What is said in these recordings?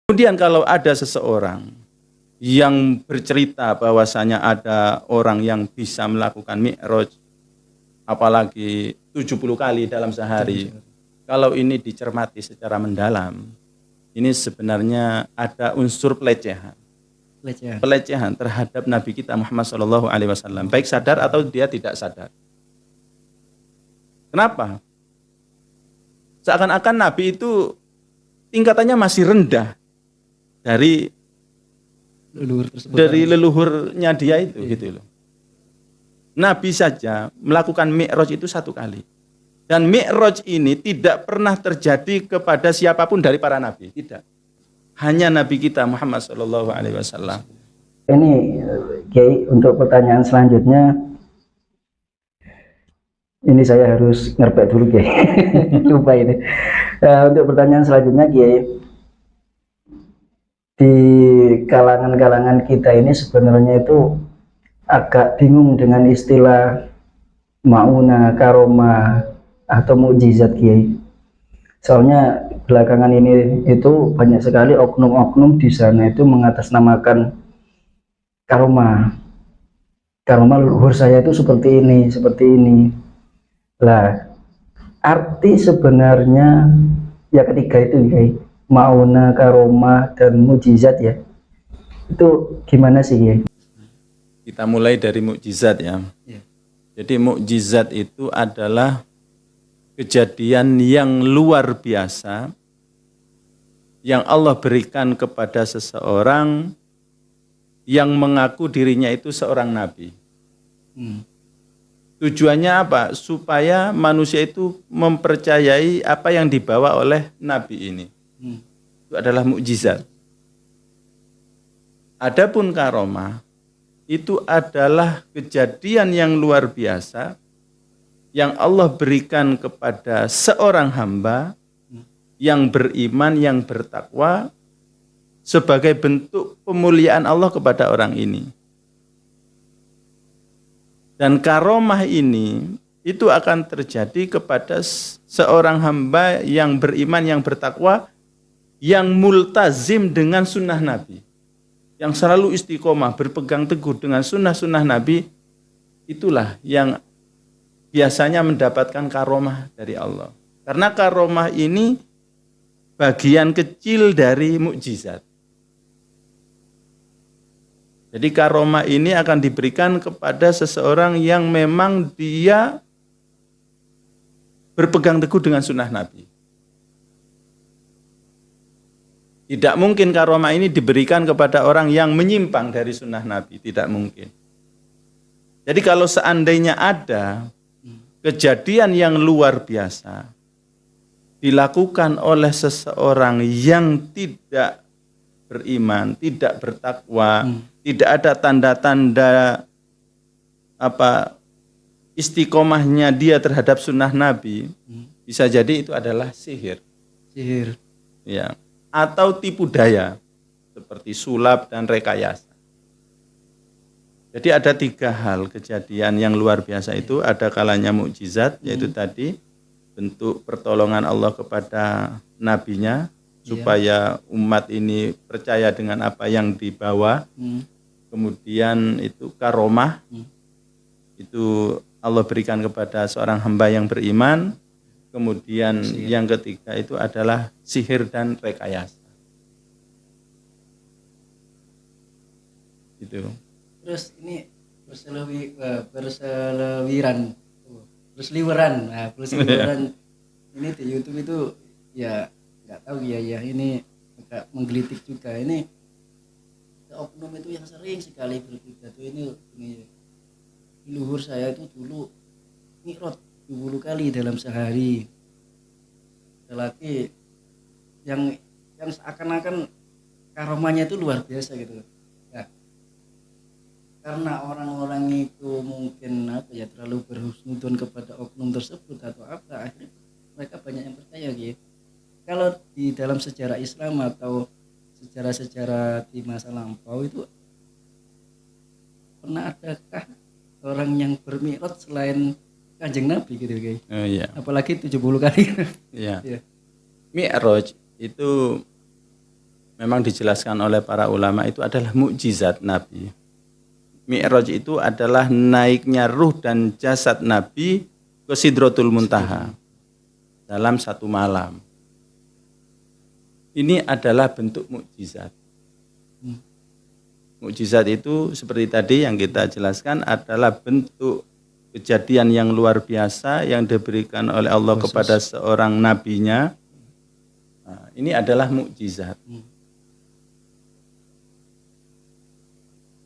Kemudian kalau ada seseorang yang bercerita bahwasanya ada orang yang bisa melakukan mi'raj apalagi 70 kali dalam sehari. Kalau ini dicermati secara mendalam, ini sebenarnya ada unsur pelecehan. Pelecehan terhadap Nabi kita Muhammad SAW, baik sadar atau dia tidak sadar. Kenapa? Seakan-akan Nabi itu tingkatannya masih rendah dari leluhurnya dia itu, gitu loh. Nabi saja melakukan mi'raj itu 1 kali. Dan mi'raj ini tidak pernah terjadi kepada siapapun dari para nabi, tidak. Hanya Nabi kita Muhammad SAW. Ini Kiai, untuk pertanyaan selanjutnya, ini saya harus ngerbek dulu Kiai. Lupa ini. Untuk pertanyaan selanjutnya Kiai, di kalangan-kalangan kita ini sebenarnya itu agak bingung dengan istilah mauna, karoma, atau mukjizat Kiai. Soalnya belakangan ini itu banyak sekali oknum-oknum di sana itu mengatasnamakan karoma. Karoma leluhur saya itu seperti ini, seperti ini. Lah, arti sebenarnya ya ketiga itu Kiai, mauna, karoma, dan mukjizat ya. Itu gimana sih Kiai? Kita mulai dari mukjizat ya. Jadi mukjizat itu adalah kejadian yang luar biasa yang Allah berikan kepada seseorang yang mengaku dirinya itu seorang nabi. Tujuannya apa? Supaya manusia itu mempercayai apa yang dibawa oleh nabi ini. Itu adalah mukjizat. Adapun karomah itu adalah kejadian yang luar biasa yang Allah berikan kepada seorang hamba yang beriman, yang bertakwa sebagai bentuk pemuliaan Allah kepada orang ini. Dan karomah ini itu akan terjadi kepada seorang hamba yang beriman, yang bertakwa, yang multazim dengan sunnah Nabi, yang selalu istiqomah, berpegang teguh dengan sunnah-sunnah Nabi. Itulah yang biasanya mendapatkan karomah dari Allah. Karena karomah ini bagian kecil dari mukjizat. Jadi karomah ini akan diberikan kepada seseorang yang memang dia berpegang teguh dengan sunnah Nabi. Tidak mungkin karomah ini diberikan kepada orang yang menyimpang dari sunnah Nabi, tidak mungkin. Jadi kalau seandainya ada kejadian yang luar biasa dilakukan oleh seseorang yang tidak beriman, tidak bertakwa, tidak ada tanda-tanda istiqomahnya dia terhadap sunnah Nabi, bisa jadi itu adalah sihir. Ya. Atau tipu daya seperti sulap dan rekayasa. Jadi ada 3 hal kejadian yang luar biasa itu. Ada kalanya mukjizat, yaitu tadi bentuk pertolongan Allah kepada nabinya supaya umat ini percaya dengan apa yang dibawa. Kemudian itu karomah, itu Allah berikan kepada seorang hamba yang beriman. Kemudian yang ketiga itu adalah sihir dan rekayasa. Itu. Terus ini berseliweran. Ini di YouTube itu ya nggak tahu ya ini agak menggelitik juga. Ini oknum itu yang sering sekali berpidato ini leluhur saya itu dulu mi'raj 20 kali dalam sehari. Lagi yang seakan-akan karomanya itu luar biasa gitu. Ya. Karena orang-orang itu mungkin terlalu berhusnudon kepada oknum tersebut atau apa, akhirnya mereka banyak yang percaya gitu. Kalau di dalam sejarah Islam atau sejarah-sejarah di masa lampau itu pernah adakah orang yang bermi'raj selain Kanjeng Nabi gitu guys. Iya. Apalagi 70 kali. Iya. Mi'raj itu memang dijelaskan oleh para ulama itu adalah mukjizat Nabi. Mi'raj itu adalah naiknya ruh dan jasad Nabi ke Sidratul Muntaha dalam satu malam. Ini adalah bentuk mukjizat. Mukjizat itu seperti tadi yang kita jelaskan adalah bentuk kejadian yang luar biasa yang diberikan oleh Allah kepada seorang nabinya. Nah, ini adalah mukjizat.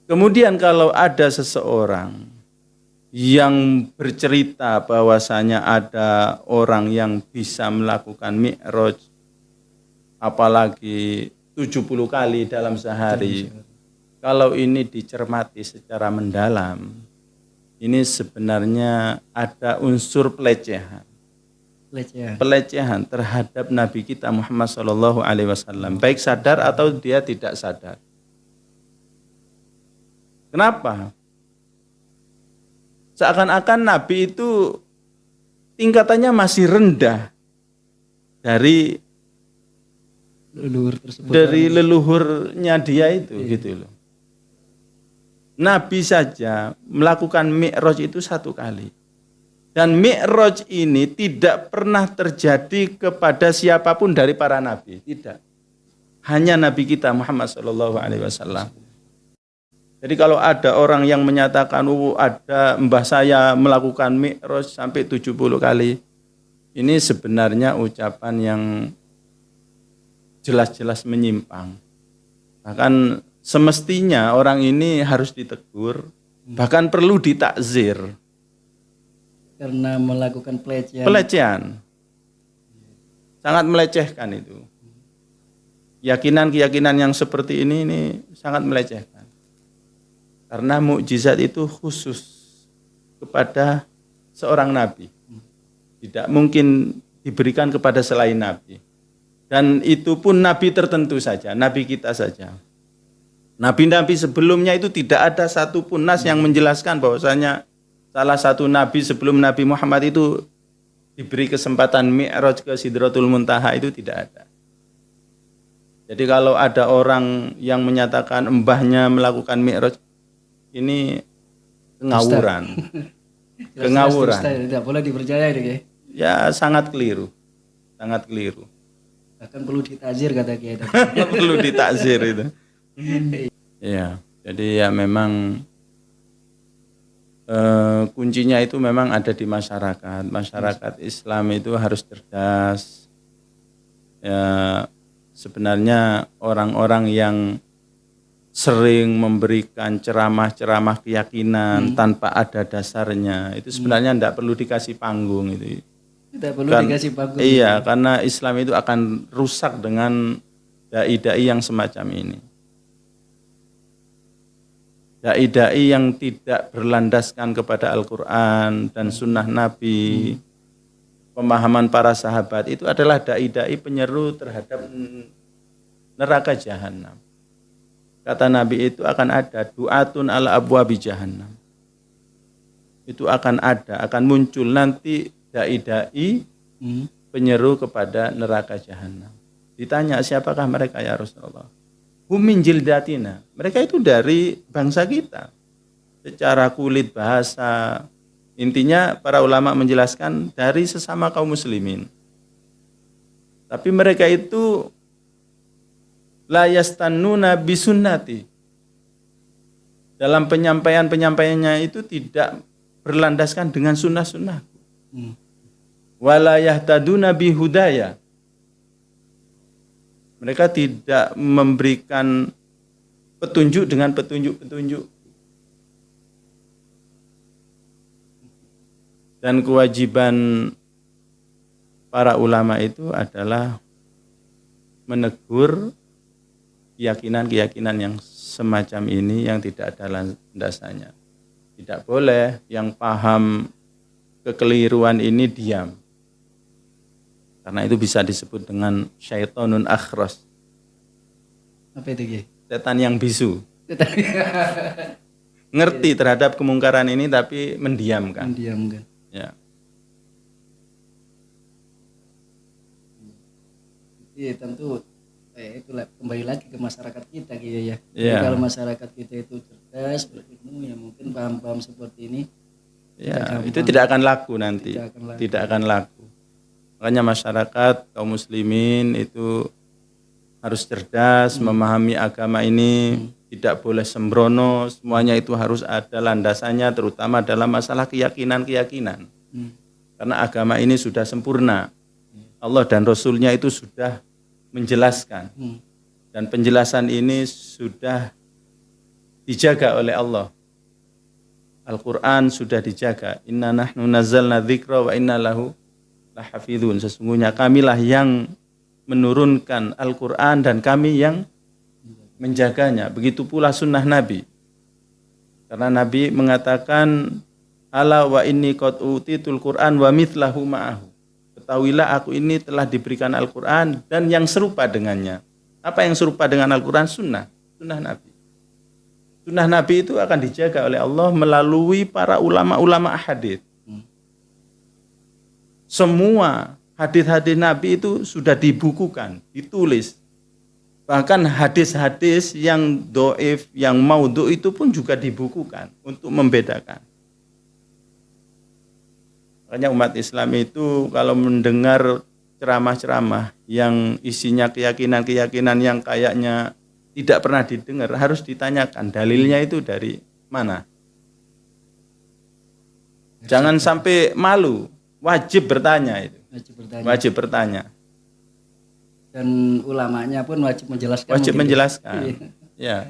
Kemudian kalau ada seseorang yang bercerita bahwasanya ada orang yang bisa melakukan mi'raj apalagi 70 kali dalam sehari, kalau ini dicermati secara mendalam, ini sebenarnya ada unsur pelecehan terhadap Nabi kita Muhammad SAW, baik sadar atau dia tidak sadar. Kenapa? Seakan-akan Nabi itu tingkatannya masih rendah dari leluhur tersebut, dari leluhurnya dia itu, gitu loh. Nabi saja melakukan mi'raj itu 1 kali. Dan mi'raj ini tidak pernah terjadi kepada siapapun dari para nabi, tidak. Hanya Nabi kita Muhammad SAW. Jadi kalau ada orang yang menyatakan ada mbah saya melakukan mi'raj sampai 70 kali, ini sebenarnya ucapan yang jelas-jelas menyimpang. Bahkan semestinya orang ini harus ditegur, bahkan perlu ditakzir. Karena melakukan Pelecehan. Sangat melecehkan itu. Keyakinan yang seperti ini sangat melecehkan. Karena mukjizat itu khusus kepada seorang nabi. Tidak mungkin diberikan kepada selain nabi. Dan itu pun nabi tertentu saja, nabi kita saja. Nabi-nabi sebelumnya itu tidak ada satupun nas yang menjelaskan bahwasanya salah satu nabi sebelum Nabi Muhammad itu diberi kesempatan mi'raj ke Sidratul Muntaha, itu tidak ada. Jadi kalau ada orang yang menyatakan mbahnya melakukan mi'raj, ini ngawuran. Kengawuran. Tidak boleh dipercaya ini, ya sangat keliru. Sangat keliru. Bahkan perlu ditakzir kata Kiai. Perlu ditakzir itu. Ya, jadi ya memang kuncinya itu memang ada di masyarakat. Masyarakat Islam itu harus cerdas. Ya, sebenarnya orang-orang yang sering memberikan ceramah-ceramah keyakinan tanpa ada dasarnya, itu sebenarnya tidak perlu dikasih panggung itu. Tidak perlu dikasih panggung. Iya, karena Islam itu akan rusak dengan dai-dai yang semacam ini. Dai-dai yang tidak berlandaskan kepada Al-Quran dan Sunnah Nabi, pemahaman para sahabat, itu adalah dai-dai penyeru terhadap neraka jahanam. Kata Nabi itu akan ada du'atun ala abwabi jahannam. Itu akan ada, akan muncul nanti dai-dai penyeru kepada neraka jahanam. Ditanya siapakah mereka ya Rasulullah? Hum min jildatina. Mereka itu dari bangsa kita. Secara kulit, bahasa, intinya para ulama menjelaskan dari sesama kaum muslimin. Tapi mereka itu la yastannuna bisunnati. Dalam penyampaiannya itu tidak berlandaskan dengan sunnah-sunnah. Wala yahtaduna bihudaya. Mereka tidak memberikan petunjuk dengan petunjuk-petunjuk. Dan kewajiban para ulama itu adalah menegur keyakinan-keyakinan yang semacam ini yang tidak ada landasannya. Tidak boleh yang paham kekeliruan ini diam. Karena itu bisa disebut dengan syaitonun akhras. Apa itu, Ki? Setan yang bisu. Ngerti terhadap kemungkaran ini tapi mendiamkan. Mendiamkan. Ya. Iya, tentu itulah kembali lagi ke masyarakat kita gitu ya. Iya. Jadi kalau masyarakat kita itu cerdas, berilmu, ya mungkin paham-paham seperti ini Ya, gampang. itu tidak akan laku nanti. Tidak akan laku. Tidak akan laku. Makanya masyarakat kaum muslimin itu harus cerdas memahami agama ini, tidak boleh sembrono, semuanya itu harus ada landasannya terutama dalam masalah keyakinan-keyakinan. Karena agama ini sudah sempurna. Allah dan Rasul-Nya itu sudah menjelaskan. Dan penjelasan ini sudah dijaga oleh Allah. Al-Quran sudah dijaga. Inna nahnu nazzalna dzikra wa inna lahu lahafidhun. Sesungguhnya kamilah yang menurunkan Al-Quran dan kami yang menjaganya. Begitu pula sunnah Nabi. Karena Nabi mengatakan, ala wa inni qad utitul Qur'an wa mithlahu ma'ahu. Ketahuilah aku ini telah diberikan Al-Quran dan yang serupa dengannya. Apa yang serupa dengan Al-Quran? Sunnah Nabi. Sunnah Nabi itu akan dijaga oleh Allah melalui para ulama-ulama hadis. Semua hadis-hadis Nabi itu sudah dibukukan, ditulis. Bahkan hadis-hadis yang doif, yang maudhu itu pun juga dibukukan untuk membedakan. Makanya umat Islam itu kalau mendengar ceramah-ceramah yang isinya keyakinan-keyakinan yang kayaknya tidak pernah didengar, harus ditanyakan dalilnya itu dari mana. Jangan sampai malu, wajib bertanya itu. Wajib bertanya. Dan ulamanya pun wajib menjelaskan. Wajib menjelaskan. Ya.